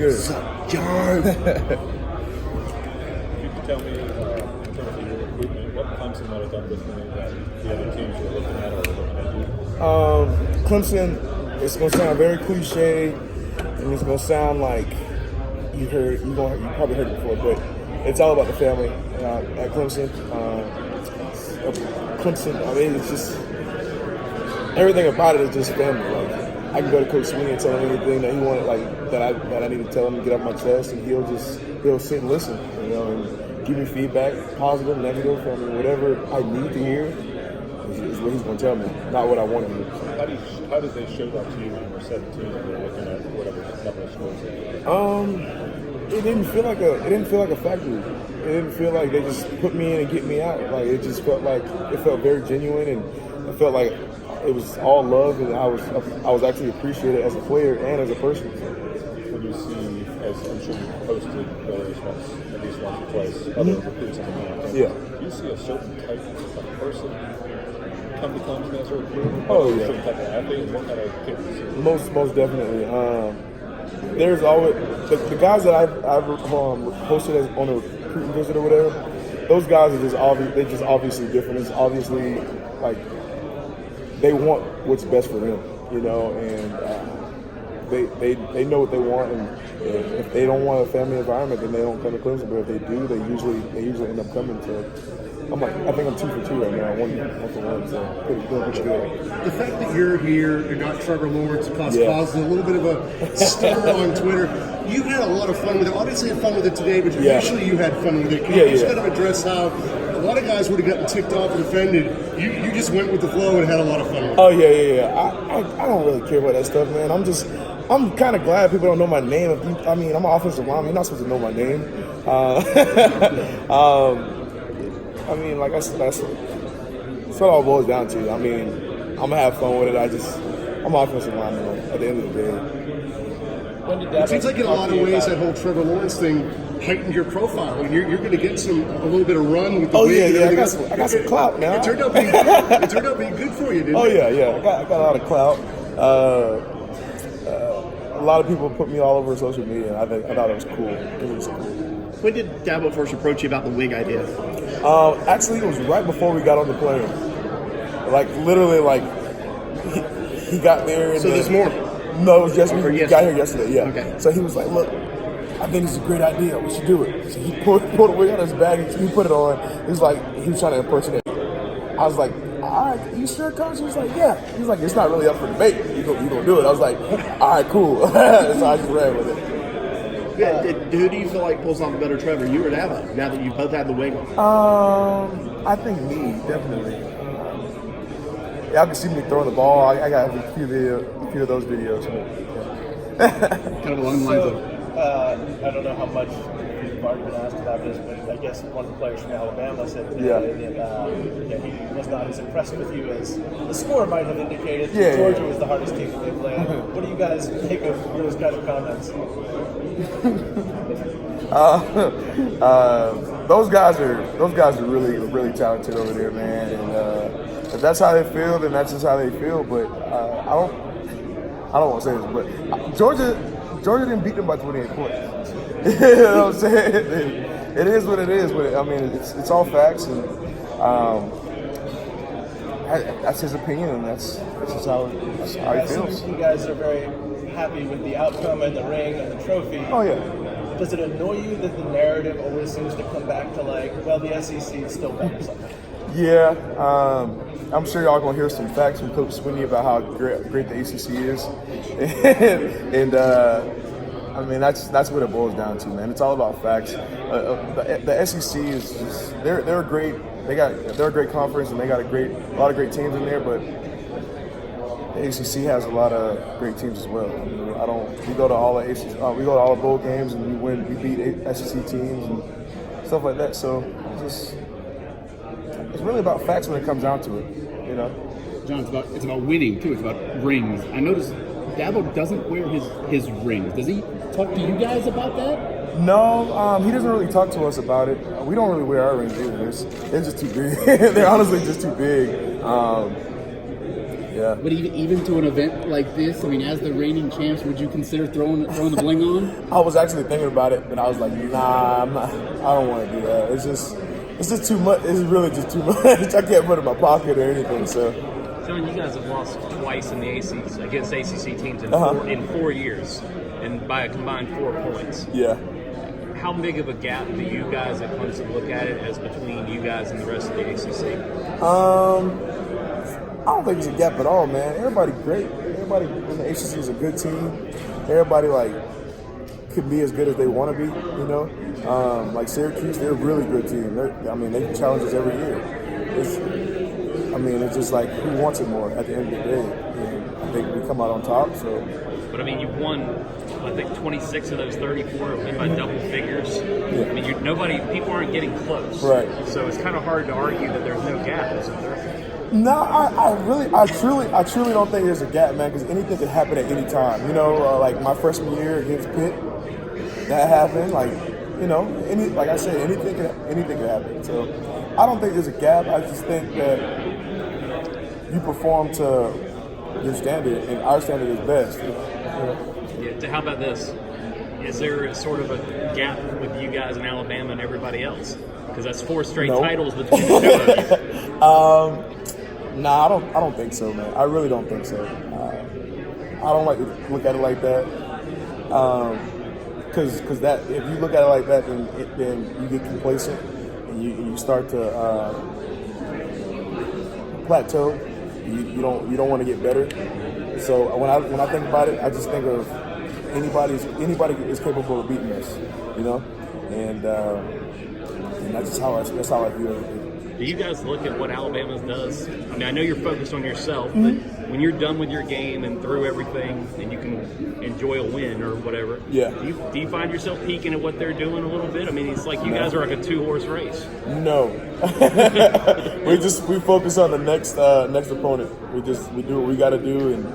good? What's up, John? Could you tell me, in terms of your recruitment, what Clemson might have done differently that the other teams were looking at or looking at you? Clemson, it's going to sound very cliche, and it's going to sound like you probably heard it before, but it's all about the family at Clemson. Clemson, I mean, it's just, everything about it is just family. Like, I can go to Coach Sweeney and tell him anything that he wanted, like that I need to tell him to get off my chest, and he'll sit and listen, and give me feedback, positive, negative, whatever I need to hear is what he's going to tell me, not what I want to hear. How did they show that to you when you were 17 and you were looking at whatever number of scores? It didn't feel like a factory. It didn't feel like they just put me in and get me out. Like, it just felt like it felt very genuine, and it felt like it was all love, and I was actually appreciated as a player and as a person. When you see, as I'm sure you've posted at least once or twice, other recruits on the campus, do you see a certain type of person come to Clemson as a recruit? Oh, yeah. A certain type of athlete, and what kind of kids you see? Most definitely. There's always the guys that I've posted as on a recruiting visit or whatever. Those guys are just obviously different. It's obviously like they want what's best for them, and they know what they want. And if they don't want a family environment, then they don't come to Clemson. But if they do, they usually end up coming to. I think I'm 2 for 2 right now. One for one, so pretty good. The fact that you're here, you're not Trevor Lawrence, caused a little bit of a stir on Twitter. You had a lot of fun with it. Obviously, had fun with it today, but usually you had fun with it. Can you just kind of address how a lot of guys would have gotten ticked off and offended? You just went with the flow and had a lot of fun with it. Oh yeah. I don't really care about that stuff, man. I'm kind of glad people don't know my name. I'm an offensive lineman. You're not supposed to know my name. Like I said, that's what it all boils down to. I'm gonna have fun with it. I'm an offensive lineman at the end of the day. It seems like in a lot of ways that whole Trevor Lawrence thing heightened your profile, and you're going to get a little bit of run with the wig. I got some clout now. It turned out being good for you, didn't it? I got a lot of clout. A lot of people put me all over social media, and I thought it was cool. It was cool. When did Dabo first approach you about the wig idea? Actually, it was right before we got on the plane. Like, literally, he got there. So this morning? No, it was yesterday. He got here yesterday, yeah. Okay. So he was like, look, I think it's a great idea. We should do it. So he pulled a wig out of his bag, he put it on. He was trying to impersonate. I was like, all right, you sure, Coach? He was like, yeah. He was like, it's not really up for debate. You gonna do it. I was like, all right, cool. So I just ran with it. Who do you feel like pulls off a better Trevor, you or Dabo, now that you both had the wig on? I think me, definitely. Y'all can see me throwing the ball. I got a few of those videos. Kind of along the lines of... I don't know how much you've already been asked about this, but I guess one of the players from Alabama said today that he was not as impressed with you as the score might have indicated. Georgia was the hardest team that they played. What do you guys make of those kind of comments? Those guys are really talented over there, man. And if that's how they feel, then that's just how they feel. But I don't want to say this, but Georgia didn't beat them by 28 points. You know what I'm saying? It is what it is, but it's all facts, and that's his opinion, and that's just how he feels. You guys are very happy with the outcome and the ring and the trophy. Oh yeah. Does it annoy you that the narrative always seems to come back to the SEC is still better something? Yeah, I'm sure y'all gonna hear some facts from Coach Sweeney about how great the ACC is, and that's what it boils down to, man. It's all about facts. The SEC is just, they're a great conference, and they got a lot of great teams in there, but the ACC has a lot of great teams as well. We go to all the ACC, we go to all the bowl games, and we beat SEC teams and stuff like that. So it's really about facts when it comes down to it, John, it's about winning too. It's about rings. I noticed Dabo doesn't wear his rings. Does he talk to you guys about that? No, he doesn't really talk to us about it. We don't really wear our rings either. They're just too big. They're honestly just too big. Yeah. But even to an event like this, I mean, as the reigning champs, would you consider throwing the bling on? I was actually thinking about it, but I was like, nah, I'm not. I don't want to do that. It's just too much. It's really just too much. I can't put it in my pocket or anything. So. John, you guys have lost twice in the ACC against ACC teams in 4 years, and by a combined 4 points. Yeah. How big of a gap do you guys at Clemson look at it as between you guys and the rest of the ACC? I don't think it's a gap at all, man. Everybody great. Everybody in the ACC is a good team. Everybody could be as good as they want to be. You know, like Syracuse, they're a really good team. They can challenge us every year. It's just like who wants it more at the end of the day. And I think we come out on top. So. But I mean, you've won, I think 26 of those 34 have been by double figures. Yeah. I mean, people aren't getting close. Right. So it's kind of hard to argue that there's no gap, isn't there? No, I truly don't think there's a gap, man. Because anything could happen at any time. You know, like my freshman year against Pitt, that happened. Like I said, anything could happen. So I don't think there's a gap. I just think that you perform to your standard, and our standard is best. Yeah, how about this? Is there sort of a gap with you guys in Alabama and everybody else? Because that's 4 straight titles between the two of you. Nah, I don't think so, man. I really don't think so. I don't like to look at it like that. Because that if you look at it like that, then you get complacent and you start to plateau. You don't want to get better. So when I think about it, I just think of anybody is capable of beating us, you know, and that's how I view it. Do you guys look at what Alabama does? I mean, I know you're focused on yourself, but when you're done with your game and through everything, and you can enjoy a win or whatever, yeah. Do you find yourself peeking at what they're doing a little bit? I mean, it's like you guys are like a 2-horse race. No, we focus on the next opponent. We do what we got to do, and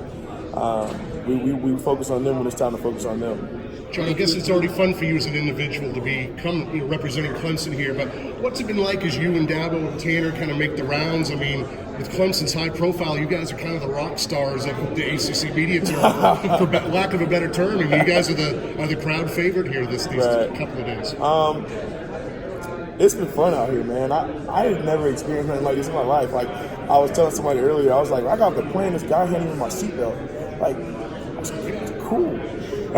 we focus on them when it's time to focus on them. John, I guess it's already fun for you as an individual to be representing Clemson here, but what's it been like as you and Dabo and Tanner kind of make the rounds? I mean, with Clemson's high profile, you guys are kind of the rock stars of the ACC media team, for lack of a better term. I mean, you guys are the crowd favorite here these couple of days. It's been fun out here, man. I had never experienced anything like this in my life. Like, I was telling somebody earlier, I was like, I got off the plane, this guy handed me my seatbelt. Like, I was like, it's cool. You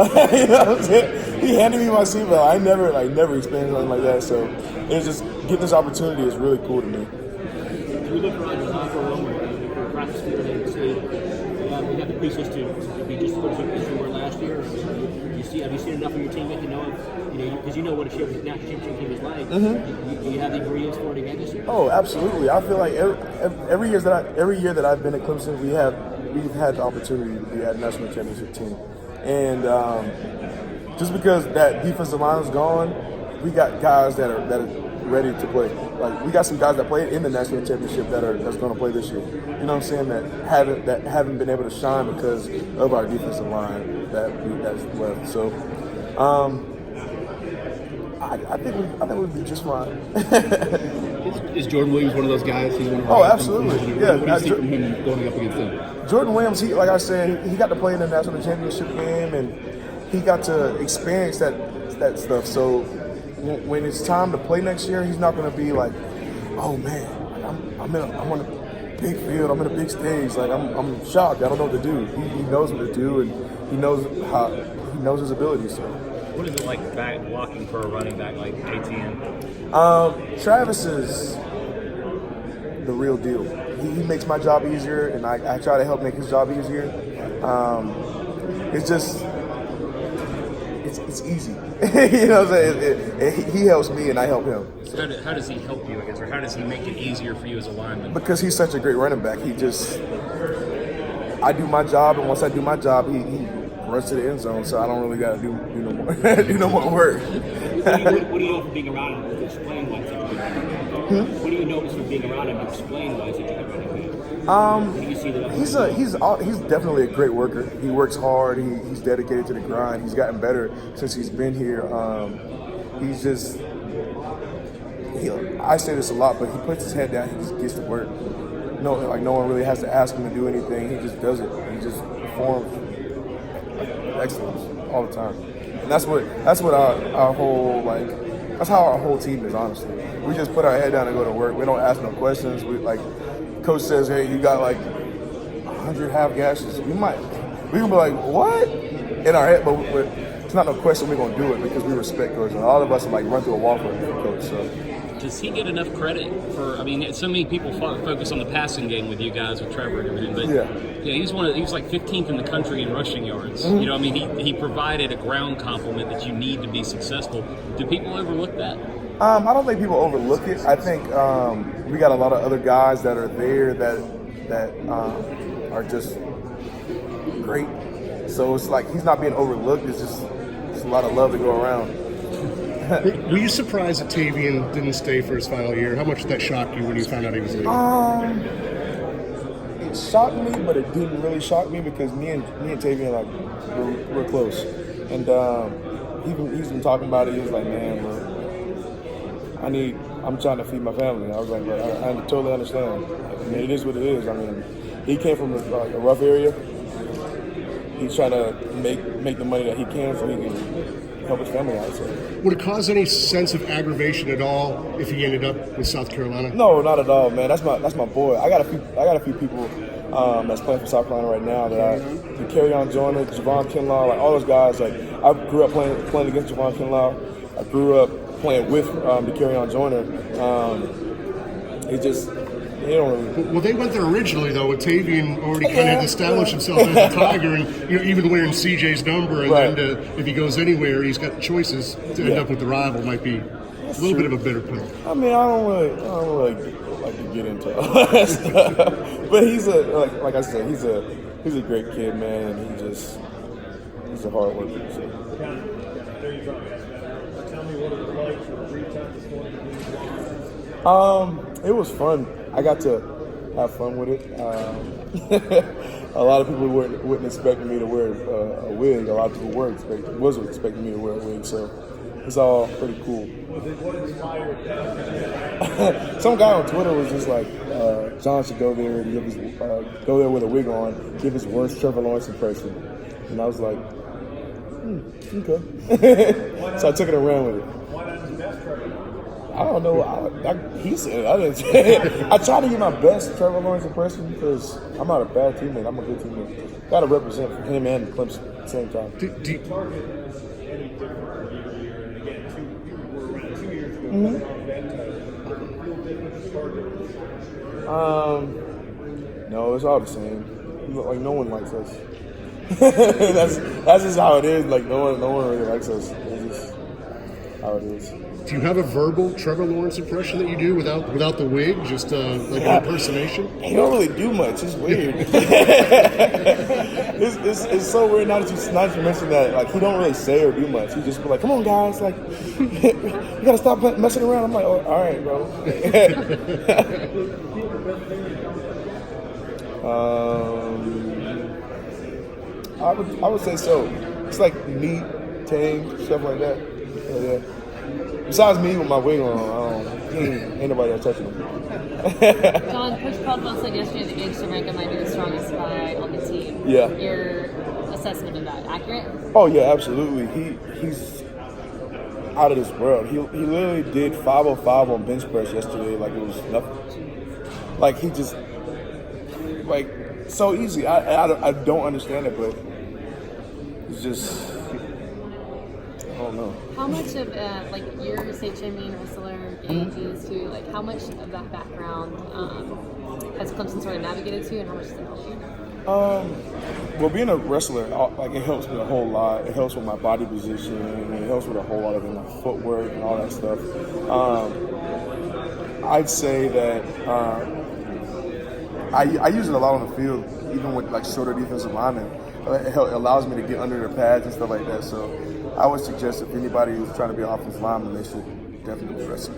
know what I'm saying? He handed me my seatbelt. I never experienced anything like that. So it's just getting this opportunity is really cool to me. You look around the locker room or practice field and see we have the pieces to be just as good as you were last year. Have you seen enough of your teammate to know because you know what a national championship team is like? Do you have the ingredients for it again this year? Oh, absolutely. I feel like every year that I've been at Clemson, we've had the opportunity to be at national championship team. And just because that defensive line is gone, we got guys that are ready to play. Like, we got some guys that played in the national championship that's going to play this year. You know what I'm saying? That haven't been able to shine because of our defensive line that's left. So, I think we'd be just fine. Is Jordan Williams one of those guys? He's one of Oh, absolutely. Yeah. What do you see from him going up against him? Jordan Williams, like I said, he got to play in the national championship game, and he got to experience that stuff. So when it's time to play next year, he's not going to be like, oh man, I'm on a big field, I'm in a big stage. Like I'm shocked. I don't know what to do. He knows what to do, and he knows his abilities. So. What is it like blocking for a running back like ATN? Travis is the real deal. He makes my job easier, and I try to help make his job easier. It's easy. You know what I'm saying? He helps me, and I help him. So how does he help you, I guess, or how does he make it easier for you as a lineman? Because he's such a great running back. I do my job, and once I do my job, he runs to the end zone, so I don't really got to do no more work. What do you know from being around him to explain why he's a good running back? What do you notice from being around him to explain why he's a good running back? He's definitely a great worker. He works hard. He's dedicated to the grind. He's gotten better since he's been here. I say this a lot, but he puts his head down. He just gets to work. no one really has to ask him to do anything. He just does it. He just performs excellence all the time. And that's what our whole that's how our whole team is, honestly. We just put our head down and go to work. We don't ask no questions. We coach says, hey, you got 100 half gashes. We can be like, what? In our head, but it's not no question we're gonna do it because we respect coach. And all of us run through a wall for coach. So. Does he get enough credit for? I mean, so many people focus on the passing game with you guys, with Trevor and everything, but he was 15th in the country in rushing yards. Mm-hmm. You know, I mean, he provided a ground complement that you need to be successful. Do people overlook that? I don't think people overlook it. I think we got a lot of other guys that are there that are just great. So it's he's not being overlooked. It's just a lot of love to go around. Were you surprised that Tavian didn't stay for his final year? How much did that shock you when you found out he was leaving? It shocked me, but it didn't really shock me because me and Tavian we're close, and he's been talking about it. He was like, man, bro, I'm trying to feed my family. And I was like, bro, I totally understand. I mean, it is what it is. I mean, he came from a rough area. He's trying to make the money that he can so he can help his family out. So. Would it cause any sense of aggravation at all if he ended up with South Carolina? No, not at all, man. That's my boy. I got a few people that's playing for South Carolina right now that Carry On Joyner, Javon Kinlaw, all those guys. I grew up playing against Javon Kinlaw. I grew up playing with the Carry On Joyner. Well, they went there originally though, with Tavian already kind of established himself as a Tiger, and even wearing CJ's number. And then if he goes anywhere, he's got choices to end up with the rival. Might be a little bit of a bitter pill. I mean, I don't really like to get into all that stuff. But he's like I said, he's a great kid, man, and he's a hard worker. So. Tell me what it was like for the free time this morning. It was fun. I got to have fun with it. A lot of people wouldn't expect me to wear a wig. A lot of people was expecting me to wear a wig. So it's all pretty cool. What inspired that? Some guy on Twitter was just like, John should go there and go there with a wig on, give his worst Trevor Lawrence impression. And I was like, okay. So I took it and ran with it. Why not his best Trevor? I don't know. He said I didn't. I try to get my best Trevor Lawrence impression because I'm not a bad teammate. I'm a good teammate. Got to represent for him and Clemson at the same time. Do you target any different from year to year? And again, you were around 2 years ago. No, it's all the same. No one likes us. that's just how it is. No one really likes us. It's just how it is. Do you have a verbal Trevor Lawrence impression that you do without the wig, just an impersonation? He don't really do much. It's weird. it's so weird now that you mentioned that. He don't really say or do much. He just be like, "Come on, guys! You gotta stop messing around." I'm like, "Oh, all right, bro." I would say so. It's neat, tame, stuff like that. So, yeah. Besides me with my wig on, ain't nobody else touching him. John, Coach Caldwell said yesterday that Gage DeMarco might be the strongest guy on the team. Yeah. Your assessment of that accurate? Oh yeah, absolutely. He's out of this world. He literally did 505 on bench press yesterday, it was nothing. He just so easy. I don't understand it, but it's just. I don't know. How much of you're a state champion wrestler, Gage is too. How much of that background has Clemson sort of navigated to, and how much does it help you? Well, being a wrestler, it helps me a whole lot. It helps with my body position, and it helps with a whole lot of my footwork and all that stuff. I'd say that I use it a lot on the field, even with shorter defensive linemen. It allows me to get under their pads and stuff like that. So I would suggest if anybody who's trying to be an offensive lineman, they should definitely wrestle.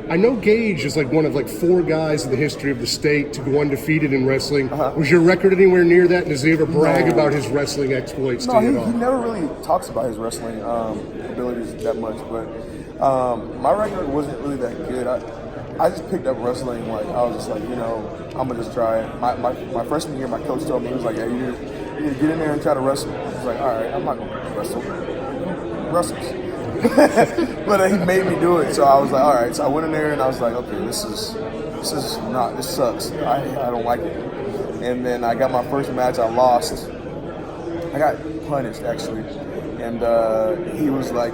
I know Gage is one of 4 guys in the history of the state to go undefeated in wrestling. Was your record anywhere near that? And does he ever brag about his wrestling exploits to you at all? He never really talks about his wrestling abilities that much. But my record wasn't really that good. I just picked up wrestling. Like I was just like, I'm gonna just try it. My freshman year, my coach told me, he was like, "Hey, you need to get in there and try to wrestle." I was like, "All right, I'm not gonna wrestle. Wrestles." But he made me do it, so I was like, "All right." So I went in there and I was like, "Okay, this sucks. I don't like it." And then I got my first match. I lost. I got punished actually, and he was like,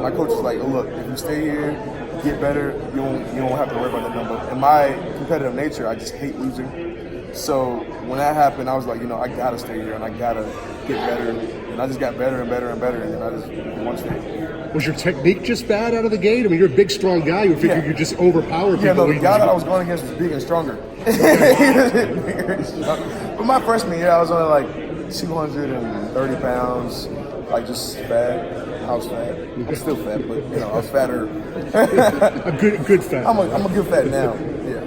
my coach was like, "Look, if you stay here, get better, you won't have to worry about that number." In my competitive nature, I just hate losing. So when that happened, I was like, I gotta stay here and I gotta get better. And I just got better and better and better, and then I just won straight. Was your technique just bad out of the gate? I mean, you're a big, strong guy. You figure you could just overpower people. Yeah, no, the guy that I was going against was big and stronger. But my freshman year, I was only like 230 pounds, like just fat. I was fat. I'm still fat, but I was fatter. A good fat. I'm a good fat now. Yeah.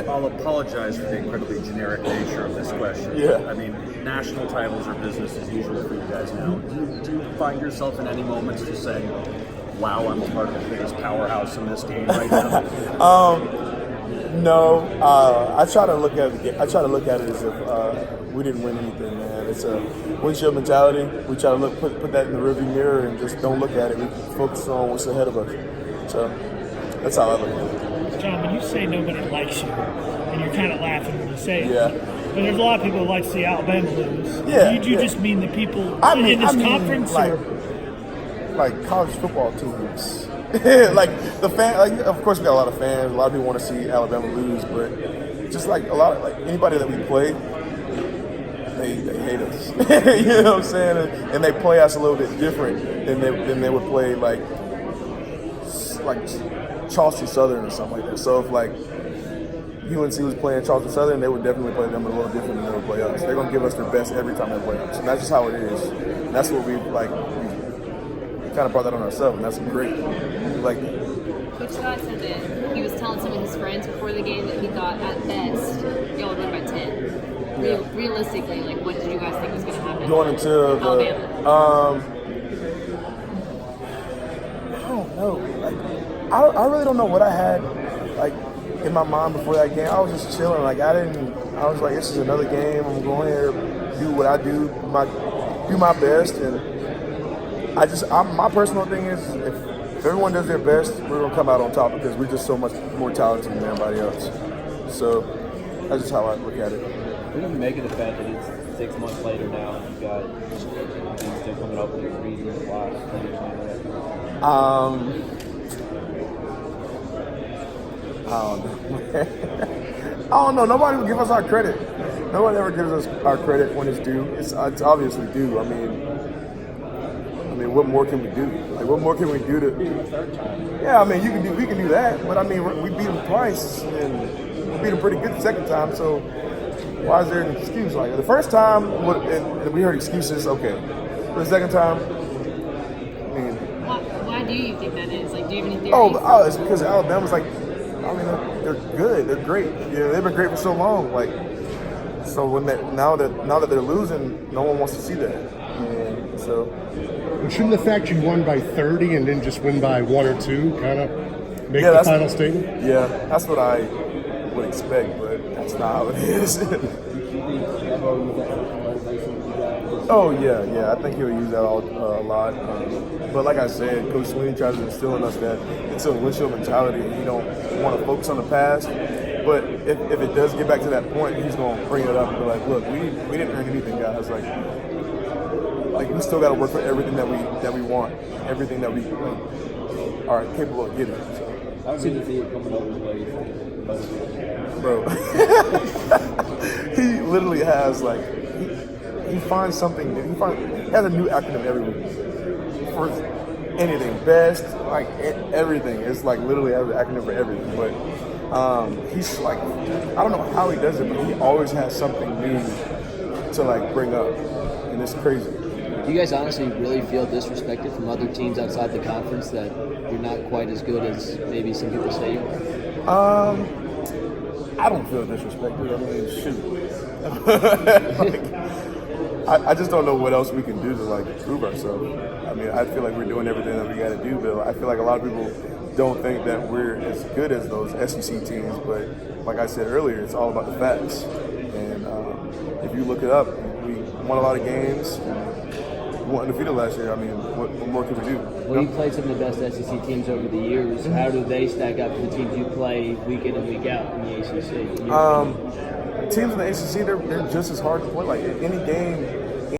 I'll apologize for the incredibly generic nature of this question. Yeah. I mean, national titles are business as usual for you guys now. Do you find yourself in any moments just saying, "Wow, I'm a part of the biggest powerhouse in this game right now"? No. I try to look at it. I try to look at it as if we didn't win anything, man. It's a windshield mentality. We try to put that in the rearview mirror and just don't look at it. We focus on what's ahead of us. So that's how I look at it. John, when you say nobody likes you, and you're kind of laughing when you say it, yeah. But there's a lot of people who like to see Alabama lose. Yeah. Do you just mean the people in this conference? Like college football teams. Like the fan, like of course we got a lot of fans. A lot of people want to see Alabama lose, but just like a lot of anybody that we play, they hate us. You know what I'm saying? And they play us a little bit different than they would play like Charleston Southern or something like that. So if like UNC was playing Charleston Southern, they would definitely play them a little different than they would play us. They're gonna give us their best every time they play us, and that's just how it is. And that's what we like. We kind of brought that on ourselves, and that's great. We like that. Coach Scott said that he was telling some of his friends before the game that he thought at best y'all would win by 10. Yeah. Realistically, what did you guys think was going to happen? Going into Alabama. I don't know. I really don't know what I had in my mind before that game. I was just chilling. I was like, this is another game. I'm going here, do what I do, do my best, and my personal thing is if everyone does their best, we're gonna come out on top because we're just so much more talented than everybody else. So that's just how I look at it. What do you make of the fact that it's 6 months later now and you've got things still coming up with your reading and watch? I don't know. Nobody will give us our credit. Nobody ever gives us our credit when it's due. It's obviously due. I mean, what more can we do? What more can we do to? Yeah, I mean, we can do that. But I mean, we beat them twice, and we beat them pretty good the second time. So why is there an excuse? The first time, and we heard excuses. Okay, but the second time, I mean, why do you think that is? Do you have any theories? Oh, it's because Alabama's they're good. They're great. Yeah, they've been great for so long. So when now that they're losing, no one wants to see that. And so. And shouldn't the fact you won by 30 and didn't just win by 1 or 2 kind of make the final statement? Yeah, that's what I would expect, but that's not how it is. Oh yeah. I think he'll use that a lot. But like I said, Coach Sweeney tries to instill in us that it's a windshield mentality. You don't want to focus on the past. But if it does get back to that point, he's going to bring it up and be like, look, we didn't earn anything, guys. We still got to work for everything that we want, everything that we are capable of getting. So. How good is he coming up with ways? Bro, he literally has he finds something new. He has a new acronym every week for anything. Best, everything. It's literally has an acronym for everything. But he's I don't know how he does it, but he always has something new to bring up, and it's crazy. Do you guys honestly really feel disrespected from other teams outside the conference that you're not quite as good as maybe some people say you are? I don't feel disrespected. I mean, shoot. I just don't know what else we can do to like prove ourselves. I mean, I feel like we're doing everything that we got to do, but I feel like a lot of people don't think that we're as good as those SEC teams. But like I said earlier, it's all about the facts. And if you look it up, we won a lot of games. We won undefeated last year. I mean, what more can we do? Well, you played some of the best SEC teams over the years. How do they stack up to the teams you play week in and week out in the ACC? Teams in the ACC, they're just as hard to play. Like any game